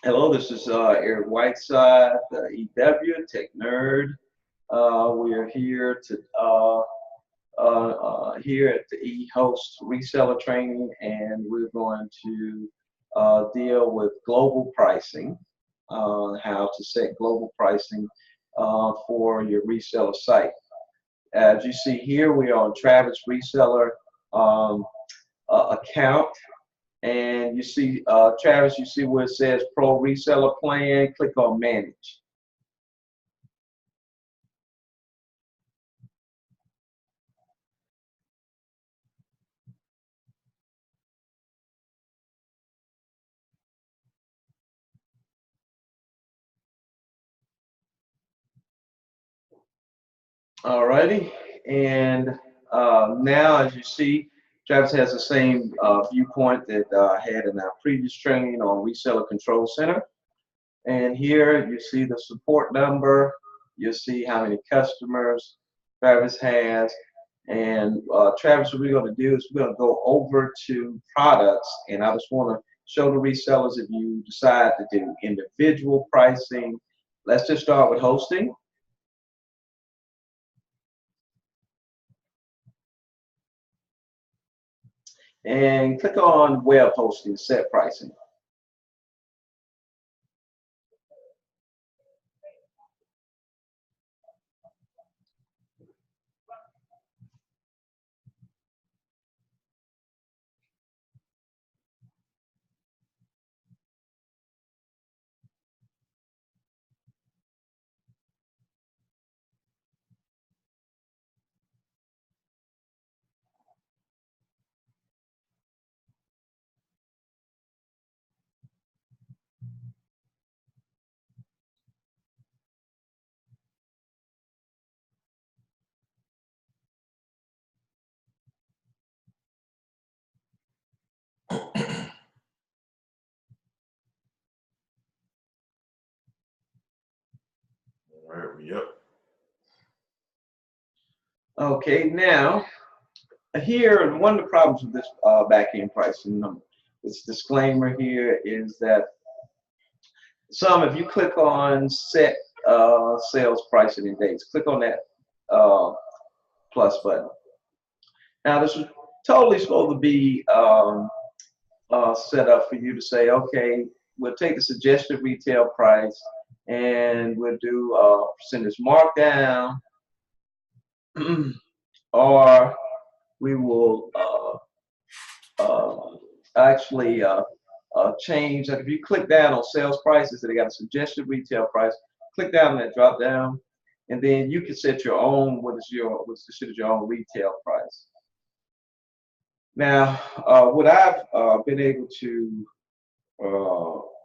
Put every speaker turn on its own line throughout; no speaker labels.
Hello, this is Eric Whiteside, the EWTechNerd. We are here here at the EHOST Reseller training, and we're going to deal with global pricing, how to set global pricing for your reseller site. As you see here, we are on Travis Reseller um, account. And you see, Travis, you see where it says Pro Reseller Plan, click on Manage. Alrighty, and now as you see, Travis has the same viewpoint that I had in our previous training on Reseller Control Center. And here you see the support number, you see how many customers Travis has. And Travis, what we're going to do is we're going to go over to products, and I just want to show the resellers if you decide to do individual pricing. Let's just start with hosting. And click on web hosting, set pricing.
All right, we up.
Okay, now here, one of the problems with this back-end pricing, this disclaimer here is that if you click on set sales pricing and dates, click on that plus button. Now, this is totally supposed to be set up for you to say, okay, we'll take the suggested retail price and we'll do a percentage markdown, or we will actually change. Like if you click down on sales prices, and they got a suggested retail price, click down on that drop down, and then you can set your own what's considered your own retail price. Now, what I've been able to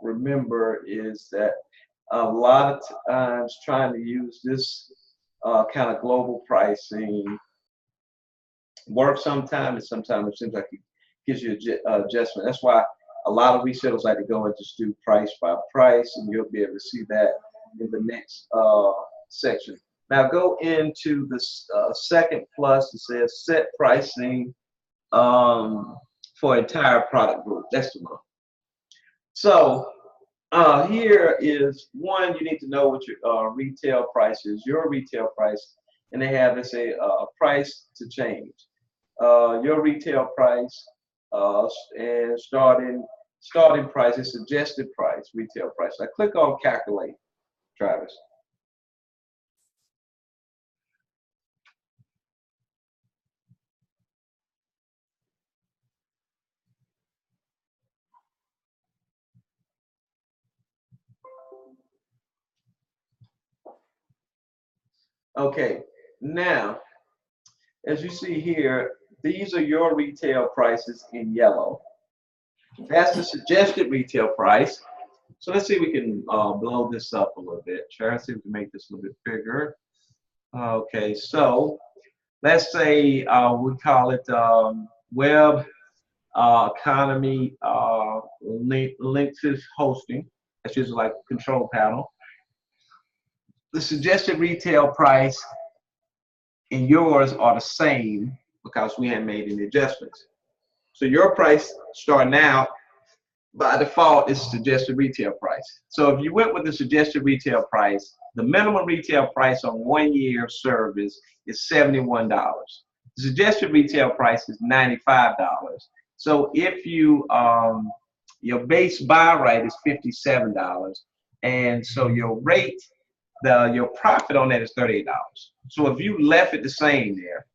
remember is that a lot of times trying to use this kind of global pricing works sometimes, and sometimes it seems like it gives you an adjustment. That's why a lot of resellers like to go and just do price by price, and you'll be able to see that in the next section. Now go into the second plus. It says set pricing for entire product group. That's the one. So here is one, you need to know what your retail price is, your retail price, and they have, let's say, a price to change. Your retail price and starting price is suggested price, retail price. I click on calculate, Travis. Okay, now, as you see here, these are your retail prices in yellow. That's the suggested retail price. So let's see if we can blow this up a little bit. Try to see if we can make this a little bit bigger. Okay, so let's say we call it web economy link to hosting. That's just like control panel. The suggested retail price and yours are the same because we haven't made any adjustments. So your price starting out by default, it's suggested retail price. So if you went with the suggested retail price, the minimum retail price on 1 year of service is $71. The suggested retail price is $95. So if you your base buy right is $57, and so your rate, your profit on that is $38. So if you left it the same there,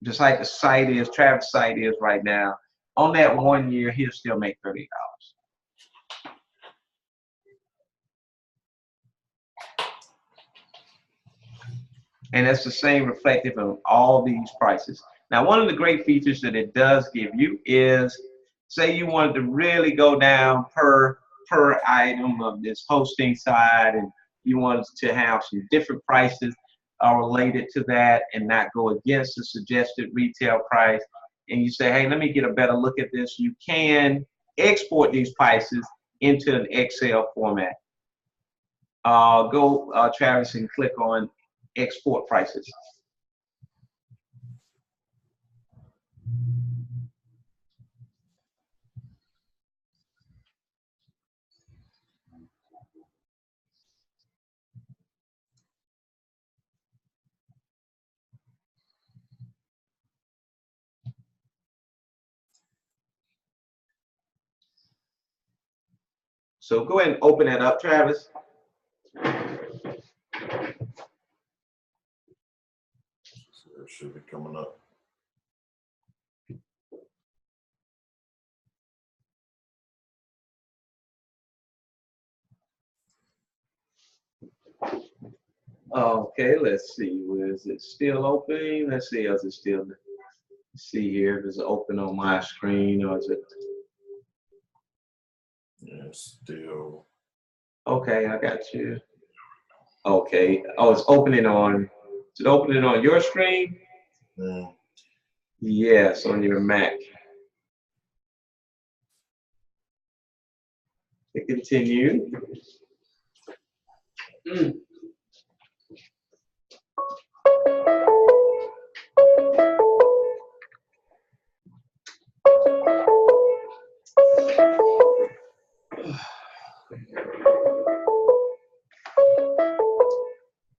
just like the site is, Travis' site is right now, on that 1 year, he'll still make $38. And that's the same reflective of all these prices. Now, one of the great features that it does give you is, say you wanted to really go down per item of this hosting side, and you wanted to have some different prices related to that and not go against the suggested retail price, and you say, hey, let me get a better look at this, you can export these prices into an Excel format. Go, Travis, and click on export prices. So go ahead and open that up, Travis.
It should be coming up.
Okay, let's see. Is it still open? Let's see. Is it still? Let's see here if it's open on my screen, or is it?
Yeah, still.
Okay, I got you. Okay. Oh, it's opening on. Is it opening on your screen?
Mm.
Yes, on your Mac. To continue.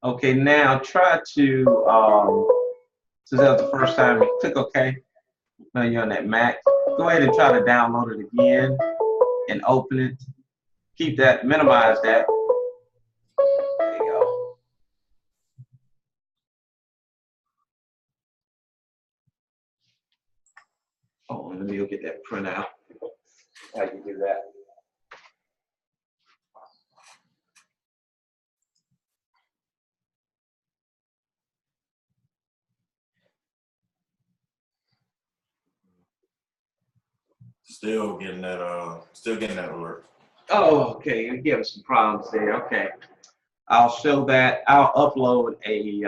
Okay, now try to, since that was the first time, you click OK. Now you're on that Mac. Go ahead and try to download it again and open it. Keep that, minimize that. There you go. Oh, let me go get that printout. How you do that?
Still getting that alert.
Oh, okay. You're giving some problems there. Okay. I'll show that. I'll upload a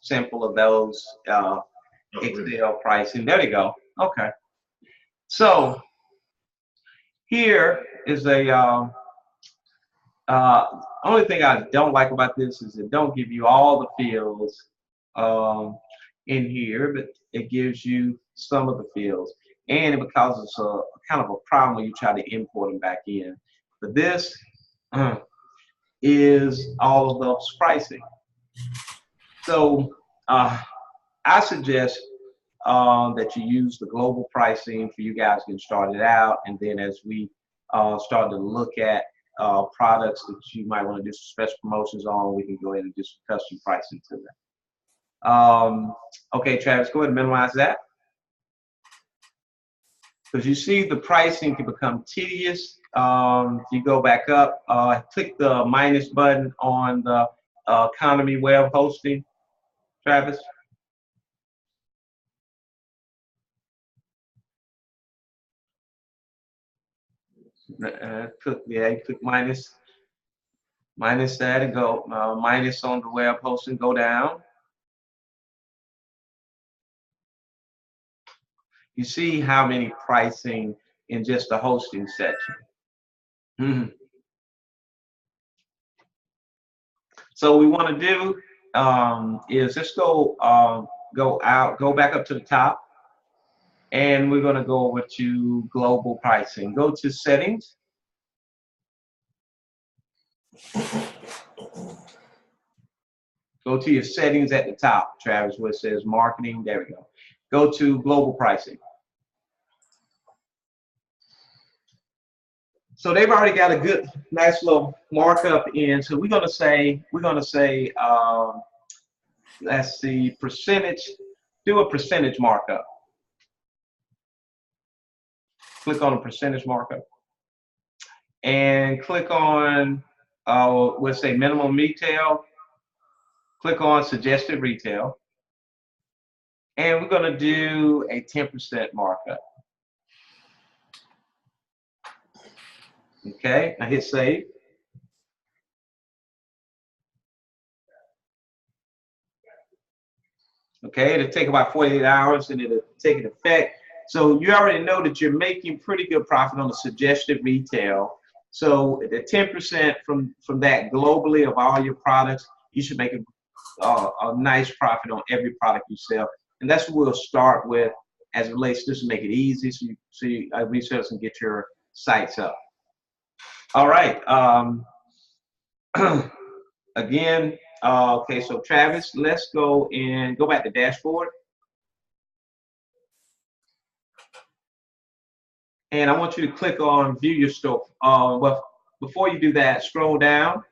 sample of those Excel pricing. There you go. Okay. So here is a only thing I don't like about this is it don't give you all the fields in here, but it gives you some of the fields, and it causes a kind of a problem when you try to import them back in. But this is all of those pricing. So I suggest that you use the global pricing for you guys getting started out, and then as we start to look at products that you might want to do some special promotions on, we can go ahead and do some custom pricing to them. Okay, Travis, go ahead and minimize that. Because you see the pricing can become tedious. If you go back up, click the minus button on the economy web hosting, Travis. Click minus that and go minus on the web hosting, go down. You see how many pricing in just the hosting section. So what we want to do is just go back up to the top. And we're going to go over to global pricing. Go to settings. Go to your settings at the top, Travis, where it says marketing. There we go. Go to global pricing. So they've already got a good, nice little markup in. So we're gonna say, let's see, percentage. Do a percentage markup. Click on a percentage markup, and click on, we'll say minimum retail. Click on suggested retail, and we're gonna do a 10% markup. Okay, now hit save. Okay, it'll take about 48 hours and it'll take an effect. So you already know that you're making pretty good profit on the suggested retail. So the 10% from that globally of all your products, you should make a nice profit on every product you sell. And that's what we'll start with as it relates to this, to make it easy so resellers can get your sites up. All right. Again, okay, so Travis, let's go back to dashboard. And I want you to click on view your store. But before you do that, scroll down.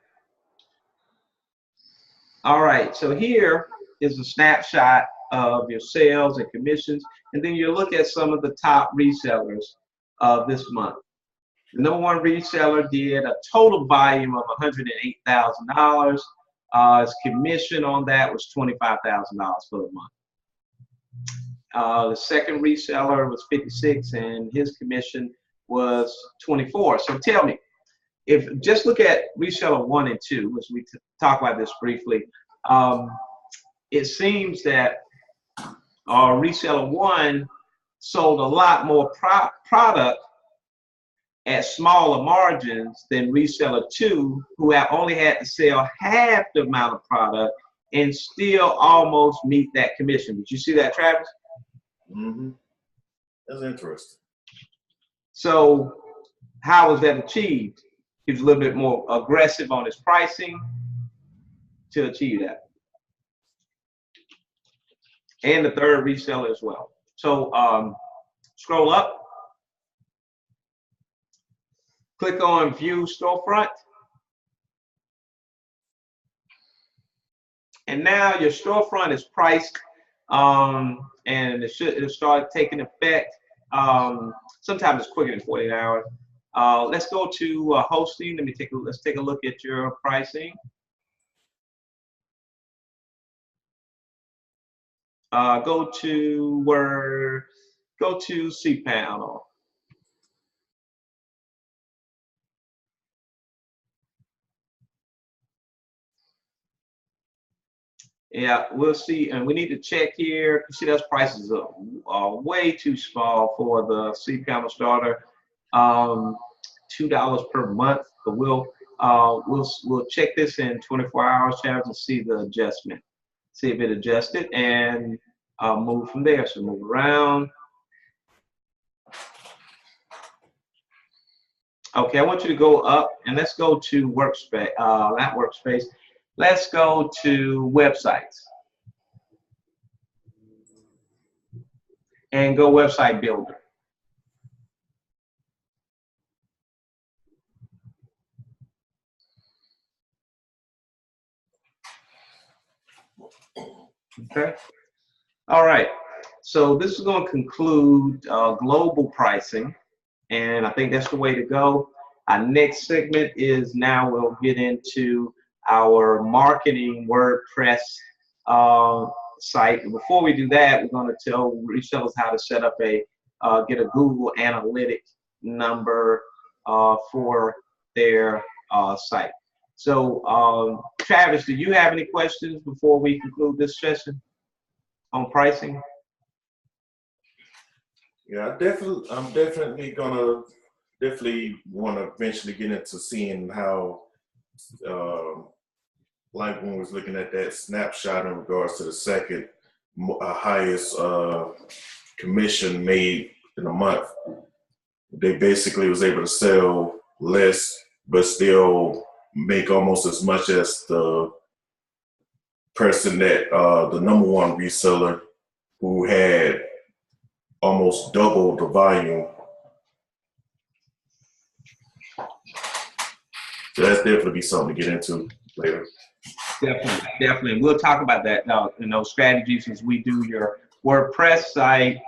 All right, so here is a snapshot of your sales and commissions. And then you look at some of the top resellers of this month. The number one reseller did a total volume of $108,000. His commission on that was $25,000 for the month. The second reseller was 56, and his commission was 24. So tell me, if just look at reseller 1 and 2, as we talk about this briefly, it seems that reseller 1 sold a lot more product at smaller margins than reseller 2, who only had to sell half the amount of product and still almost meet that commission. Did you see that, Travis?
Mm-hmm. That's interesting.
So how was that achieved? He was a little bit more aggressive on his pricing to achieve that. And the third reseller as well. So scroll up. Click on View Storefront. And now your storefront is priced, and it'll start taking effect. Sometimes it's quicker than 48 hours. Let's go to hosting. Let's take a look at your pricing. Go to cPanel. Yeah, we'll see, and we need to check here. See, those prices are way too small for the cPanel starter. $2 per month, but we'll check this in 24 hours, Travis, and see the adjustment. See if it adjusted, and move from there. So move around. Okay, I want you to go up, and let's go to workspace. Not workspace. Let's go to websites and go website builder. Okay. All right. So this is going to conclude global pricing, and I think that's the way to go. Our next segment is now we'll get into our marketing WordPress site. And before we do that, we're going to tell resellers how to set up get a Google Analytic number for their site. So, Travis, do you have any questions before we conclude this session on pricing?
Yeah, I'm definitely gonna want to eventually get into seeing how, like when we was looking at that snapshot in regards to the second highest commission made in a month. They basically was able to sell less, but still make almost as much as the person that, the #1 reseller who had almost double the volume. So that's definitely something to get into later.
Definitely, definitely. We'll talk about that in those strategies as we do your WordPress site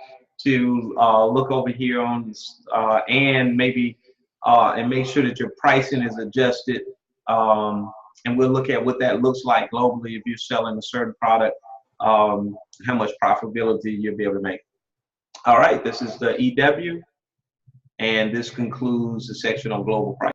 to look over here on this, and maybe and make sure that your pricing is adjusted. And we'll look at what that looks like globally if you're selling a certain product, how much profitability you'll be able to make. All right, this is the EW, and this concludes the section on global pricing.